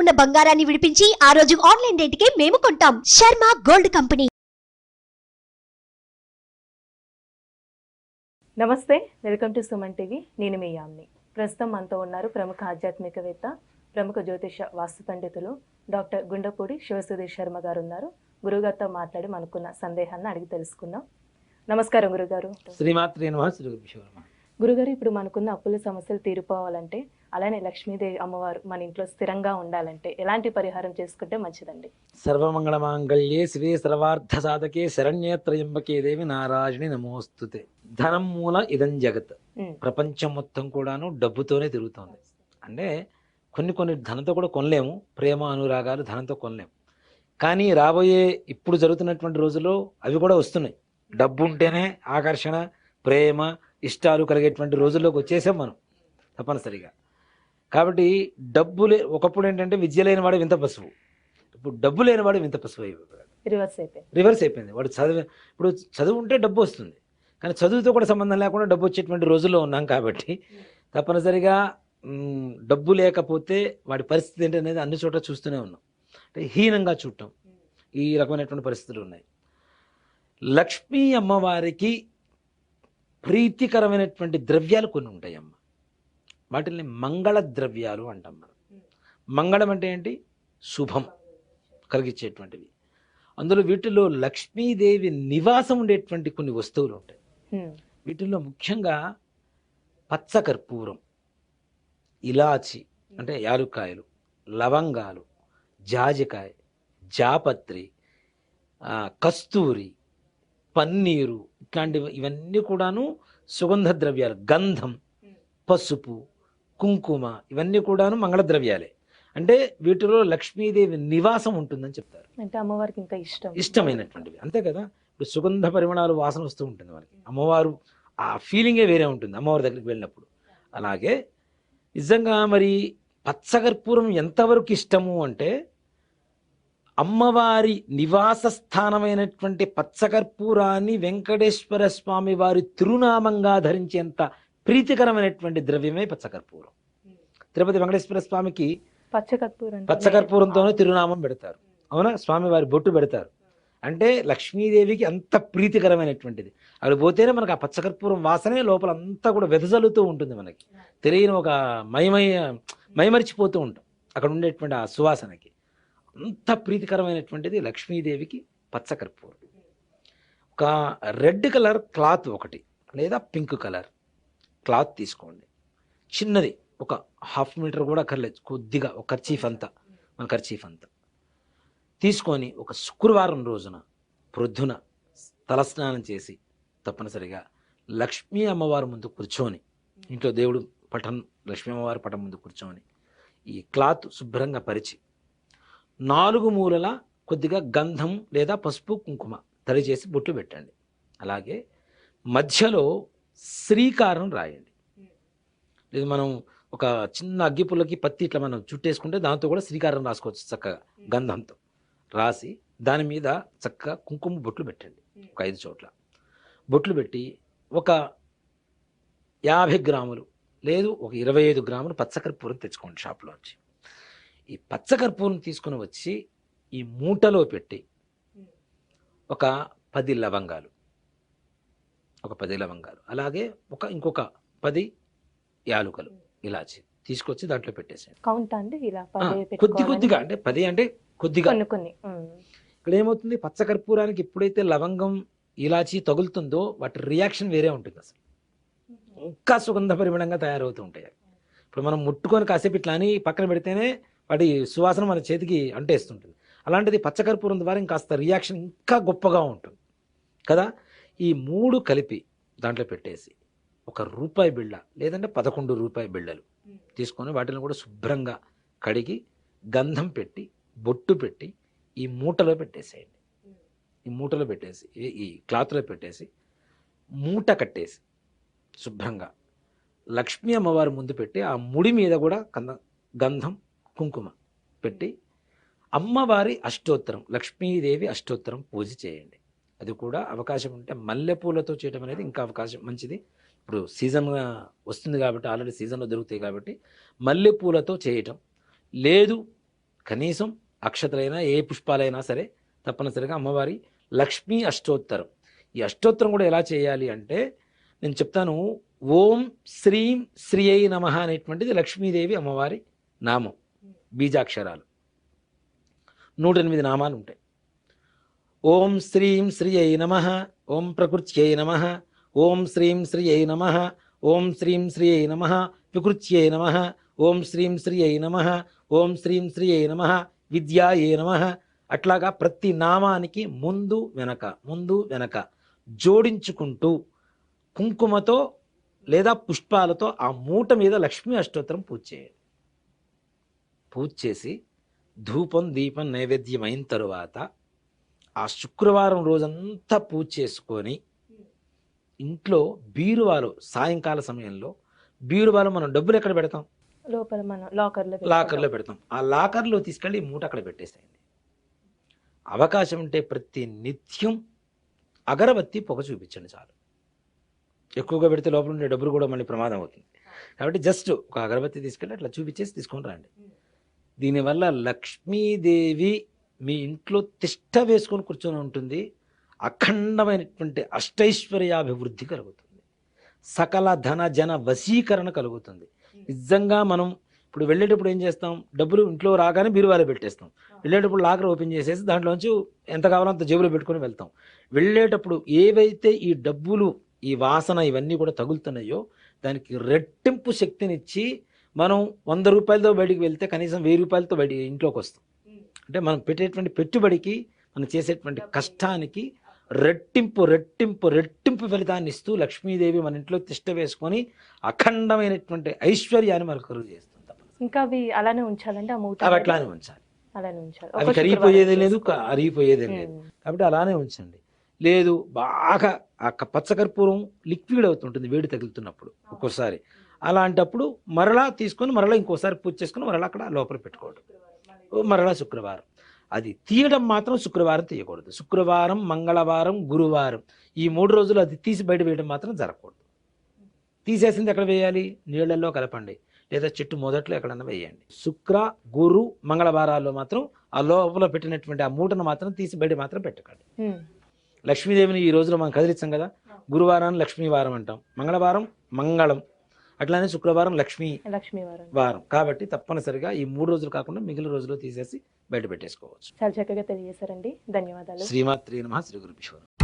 ఉన్న బంగారాన్ని విడిపించి ఆ రోజు ఆన్లైన్ రేటుకే మేము కొంటాం. Sharma gold company. నమస్తే, వెల్కమ్ టు సుమన్ టీవీ. నేను మీ యామ్ని. ప్రస్తుతం మనతో ఉన్నారు ప్రముఖ ఆధ్యాత్మికవేత్త, ప్రముఖ జ్యోతిష వాస్తు పండితులు డాక్టర్ గుండపూడి శివసుధీర్ శర్మ గారు ఉన్నారు. గురుగారితో మాట్లాడి మనకున్న సందేహాన్ని అడిగి తెలుసుకుందాం. నమస్కారం గురుగారు. శ్రీమాత్రే నమః. గురుగారు, ఇప్పుడు మనకున్న అప్పుల సమస్యలు తీరిపోవాలంటే, అలానే లక్ష్మీదేవి అమ్మవారు మన ఇంట్లో స్థిరంగా ఉండాలంటే ఎలాంటి పరిహారం చేసుకుంటే మంచిదండి? సర్వమంగళ మాంగళ్యే శివే సర్వార్థ సాధకే శరణ్యే త్రయంబకే దేవి నారాయణి నమోస్తుతే. ధనం మూల ఇదం జగత్. ప్రపంచం మొత్తం కూడాను డబ్బుతోనే తిరుగుతోంది. అంటే కొన్ని ధనంతో కూడా కొనలేము, ప్రేమ అనురాగాలు ధనంతో కొనలేము. కానీ రాబోయే ఇప్పుడు జరుగుతున్నటువంటి రోజుల్లో అవి కూడా వస్తున్నాయి. డబ్బు ఉంటేనే ఆకర్షణ, ప్రేమ, ఇష్టాలు కలిగేటువంటి రోజుల్లోకి వచ్చేసాం మనం తప్పనిసరిగా. కాబట్టి ఒకప్పుడు ఏంటంటే విద్య లేనివాడు వింత పశువు, ఇప్పుడు డబ్బు లేనివాడు వింత పశువు అయిపోయాడు. రివర్స్ అయిపోయింది. వాడు ఇప్పుడు చదువు ఉంటే డబ్బు వస్తుంది, కానీ చదువుతో కూడా సంబంధం లేకుండా డబ్బు వచ్చేటువంటి రోజుల్లో ఉన్నాం. కాబట్టి తప్పనిసరిగా డబ్బు లేకపోతే వాడి పరిస్థితి ఏంటనేది అన్ని చోట్ల చూస్తూనే ఉన్నాం. అంటే హీనంగా చూడటం, ఈ రకమైనటువంటి పరిస్థితులు ఉన్నాయి. లక్ష్మీ అమ్మవారికి ప్రీతికరమైనటువంటి ద్రవ్యాలు కొన్ని ఉంటాయి అమ్మ. వాటిని మంగళ ద్రవ్యాలు అంటాం మనం. మంగళం అంటే ఏంటి? శుభం కలిగించేటువంటివి. అందులో వీటిలో లక్ష్మీదేవి నివాసం ఉండేటువంటి కొన్ని వస్తువులు ఉంటాయి. వీటిల్లో ముఖ్యంగా పచ్చకర్పూరం, ఇలాచి అంటే యాలుక్కాయలు, లవంగాలు, జాజికాయ, జాపత్రి, కస్తూరి, పన్నీరు, ఇవన్నీ కూడాను సుగంధ ద్రవ్యాలు. గంధం, పసుపు, కుంకుమ, ఇవన్నీ కూడాను మంగళ ద్రవ్యాలే. అంటే వీటిలో లక్ష్మీదేవి నివాసం ఉంటుందని చెప్తారు. అంటే అమ్మవారికి ఇంకా ఇష్టమైనటువంటివి అంతే కదా. ఇప్పుడు సుగంధ పరిమళాలు వాసన వస్తూ ఉంటుంది వాళ్ళకి. అమ్మవారు ఆ ఫీలింగే వేరే ఉంటుంది అమ్మవారి దగ్గరికి వెళ్ళినప్పుడు. అలాగే నిజంగా మరి పచ్చకర్పూరం ఎంతవరకు ఇష్టము అంటే, అమ్మవారి నివాస స్థానమైనటువంటి పచ్చకర్పూరాన్ని వెంకటేశ్వర స్వామి వారి తిరునామంగా ధరించేంత ప్రీతికరమైనటువంటి ద్రవ్యమే పచ్చకర్పూరం. తిరుపతి వెంకటేశ్వర స్వామికి పచ్చకర్పూరంతోనే తిరునామం పెడతారు, అవునా? స్వామి వారి బొట్టు పెడతారు. అంటే లక్ష్మీదేవికి అంత ప్రీతికరమైనటువంటిది. అవి పోతేనే మనకు ఆ పచ్చకర్పూరం వాసనే లోపల అంతా కూడా వెదజల్లుతూ ఉంటుంది. మనకి తెలియని ఒక మైమరిచిపోతూ ఉంటాం అక్కడ ఉండేటువంటి ఆ సువాసనకి. అంత ప్రీతికరమైనటువంటిది లక్ష్మీదేవికి పచ్చకర్పూరం. ఒక రెడ్ కలర్ క్లాత్ ఒకటి, లేదా పింక్ కలర్ క్లాత్ తీసుకోండి. చిన్నది, ఒక 1/2 మీటర్ కూడా అక్కర్లేదు, కొద్దిగా ఒక కర్చీఫ్ అంతా తీసుకొని ఒక శుక్రవారం రోజున ప్రొద్దున తలస్నానం చేసి తప్పనిసరిగా లక్ష్మీ అమ్మవారి ముందు కూర్చొని, ఇంట్లో దేవుడు పటం, లక్ష్మీ అమ్మవారి పటం ముందు కూర్చొని ఈ క్లాత్ శుభ్రంగా పరిచి 4 మూలల కొద్దిగా గంధం లేదా పసుపు, కుంకుమ తడి చేసి బొట్లు పెట్టండి. అలాగే మధ్యలో శ్రీకారం రాయండి. ఇది మనం ఒక చిన్న అగ్గిపుల్లకి పత్తి ఇట్లా మనం చుట్టేసుకుంటే దాంతో కూడా శ్రీకారం రాసుకోవచ్చు. చక్కగా గంధంతో రాసి దాని మీద చక్కగా కుంకుమ బొట్లు పెట్టండి. ఒక 5 చోట్ల బొట్లు పెట్టి ఒక 50 గ్రాములు లేదు ఒక 25 గ్రాములు పచ్చకర్పూరం తెచ్చుకోండి షాప్లోంచి. ఈ పచ్చకర్పూరం తీసుకుని వచ్చి ఈ మూటలో పెట్టి ఒక 10 లవంగాలు, అలాగే ఇంకొక 10 యాలుకలు, ఇలాచి తీసుకొచ్చి దాంట్లో పెట్టేసేయండి. కొద్దిగా అంటే 10 అంటే కొద్దిగా. ఇక్కడ ఏమవుతుంది, పచ్చకర్పూరానికి ఎప్పుడైతే లవంగం, ఇలాచి తగులుతుందో వాటి రియాక్షన్ వేరే ఉంటుంది. అసలు ఇంకా సుగంధ పరిమళంగా తయారవుతూ ఉంటాయి. ఇప్పుడు మనం ముట్టుకొని కాసేపు ఇట్లా అని పక్కన పెడితేనే వాటి సువాసన మన చేతికి అంటేస్తుంటుంది. అలాంటిది పచ్చకర్పూరం ద్వారా ఇంకాస్త రియాక్షన్ ఇంకా గొప్పగా ఉంటుంది కదా. ఈ 3 కలిపి దాంట్లో పెట్టేసి ఒక రూపాయి బిళ్ళ లేదంటే 11 రూపాయి బిళ్ళలు తీసుకొని వాటిని కూడా శుభ్రంగా కడిగి గంధం పెట్టి బొట్టు పెట్టి ఈ మూటలో పెట్టేసేయండి. ఈ మూటలో పెట్టేసి ఈ క్లాత్లో పెట్టేసి మూట కట్టేసి శుభ్రంగా లక్ష్మీ అమ్మవారి ముందు పెట్టి ఆ ముడి మీద కూడా గంధం, కుంకుమ పెట్టి అమ్మవారి అష్టోత్తరం, లక్ష్మీదేవి అష్టోత్తరం పూజ చేయండి. అది కూడా అవకాశం ఉంటే మల్లెపూలతో చేయడం అనేది ఇంకా అవకాశం మంచిది. ఇప్పుడు సీజన్ వస్తుంది కాబట్టి, ఆల్రెడీ సీజన్లో దొరుకుతాయి కాబట్టి మల్లెపూలతో చేయటం. లేదు కనీసం అక్షతలైనా ఏ పుష్పాలైనా సరే తప్పనిసరిగా అమ్మవారి లక్ష్మీ అష్టోత్తరం. ఈ అష్టోత్తరం కూడా ఎలా చేయాలి అంటే నేను చెప్తాను. ఓం శ్రీం శ్రీయై నమః అనేటువంటిది లక్ష్మీదేవి అమ్మవారి నామం, బీజాక్షరాలు. 108 నామాలు ఉంటాయి. ఓం శ్రీం శ్రీయై నమః, ఓం ప్రకృత్యై నమః, ఓం శ్రీం శ్రీయై నమః, ఓం శ్రీం శ్రీయై నమః, వికృత్యై నమః, ఓం శ్రీం శ్రీయై నమః, ఓం శ్రీం శ్రీయై నమః, విద్యాయే నమః. అట్లాగా ప్రతి నామానికి ముందు వెనక జోడించుకుంటూ కుంకుమతో లేదా పుష్పాలతో ఆ మూట మీద లక్ష్మీ అష్టోత్తరం పూజ చేయండి. పూజ చేసి ధూపం దీపం నైవేద్యం అయిన తరువాత ఆ శుక్రవారం రోజంతా పూజ చేసుకొని ఇంట్లో బీరువాలో సాయంకాల సమయంలో బీరువాలో మనం డబ్బులు ఎక్కడ పెడతాం? లోపల మనం లాకర్లో పెడతాం. ఆ లాకర్లో తీసుకెళ్ళి మూట అక్కడ పెట్టేసేయండి. అవకాశం ఉంటే ప్రతి నిత్యం అగరబత్తి పొగ చూపించండి చాలు. ఎక్కువగా పెడితే లోపల ఉండే డబ్బులు కూడా మళ్ళీ ప్రమాదం అవుతుంది. కాబట్టి జస్ట్ ఒక అగరబత్తి తీసుకెళ్ళి అట్లా చూపించేసి తీసుకొని రండి. దీనివల్ల లక్ష్మీదేవి మీ ఇంట్లో తిష్ట వేసుకొని కూర్చొని ఉంటుంది. అఖండమైనటువంటి అష్టైశ్వర్యాభివృద్ధి కలుగుతుంది. సకల ధన జన వశీకరణ కలుగుతుంది. నిజంగా మనం ఇప్పుడు వెళ్ళేటప్పుడు ఏం చేస్తాం? డబ్బులు ఇంట్లో రాగానే బీరువాలో పెట్టేస్తాం. వెళ్ళేటప్పుడు లాకర్ ఓపెన్ చేసేసి దాంట్లోంచి ఎంత కావాలో అంత జేబులో పెట్టుకొని వెళ్తాం. వెళ్ళేటప్పుడు ఏవైతే ఈ డబ్బులు, ఈ వాసన ఇవన్నీ కూడా తగులుతున్నాయో దానికి రెట్టింపు శక్తినిచ్చి మనం 100 రూపాయలతో బయటికి వెళ్తే కనీసం 1000 రూపాయలతో బయట ఇంట్లోకి వస్తాం. అంటే మనం పెట్టేటువంటి పెట్టుబడికి, మనం చేసేటువంటి కష్టానికి రెట్టింపు ఫలితాన్ని ఇస్తూ లక్ష్మీదేవి మన ఇంట్లో తిష్ట వేసుకొని అఖండమైనటువంటి ఐశ్వర్యాన్ని మనకు కలుగు చేస్తుంది. ఇంకా అవి అలానే ఉంచాలంటే ఆ మూట అవి అట్లానే ఉంచాలి. అలానే ఉంచాలి. అవి కరిగిపోయేదే లేదు, అరిగిపోయేదే లేదు. కాబట్టి అలానే ఉంచండి. లేదు బాగా ఆ పచ్చకర్పూరం లిక్విడ్ అవుతుంటుంది వేడి తగులుతున్నప్పుడు ఒక్కోసారి. అలాంటప్పుడు మరలా తీసుకొని మరలా ఇంకోసారి పూజ చేసుకొని మరలా అక్కడ లోపల పెట్టుకోవడం. మరలా శుక్రవారం అది తీయడం మాత్రం శుక్రవారం తీయకూడదు. శుక్రవారం, మంగళవారం, గురువారం ఈ 3 రోజులు అది తీసి బయట వేయడం మాత్రం జరగకూడదు. తీసేసింది ఎక్కడ వేయాలి? నీళ్ళల్లో కలపండి, లేదా చెట్టు మొదట్లో ఎక్కడన్నా వేయండి. శుక్ర, గురు, మంగళవారాల్లో మాత్రం ఆ లోపల పెట్టినటువంటి ఆ మూటను మాత్రం తీసి బయట మాత్రం పెట్టకండి. లక్ష్మీదేవిని ఈ రోజులో మనం కదిలించాం కదా. గురువారాన్ని లక్ష్మీవారం అంటాం, మంగళవారం మంగళం, అట్లానే శుక్రవారం లక్ష్మీవారం. కాబట్టి తప్పనిసరిగా ఈ 3 రోజులు కాకుండా మిగిలిన రోజులు తీసేసి బయట పెట్టేసుకోవచ్చు. చాలా చక్కగా తెలియజేశారండి. ధన్యవాదాలు. శ్రీమాత్రే నమః. శ్రీ గురుభ్యో నమః.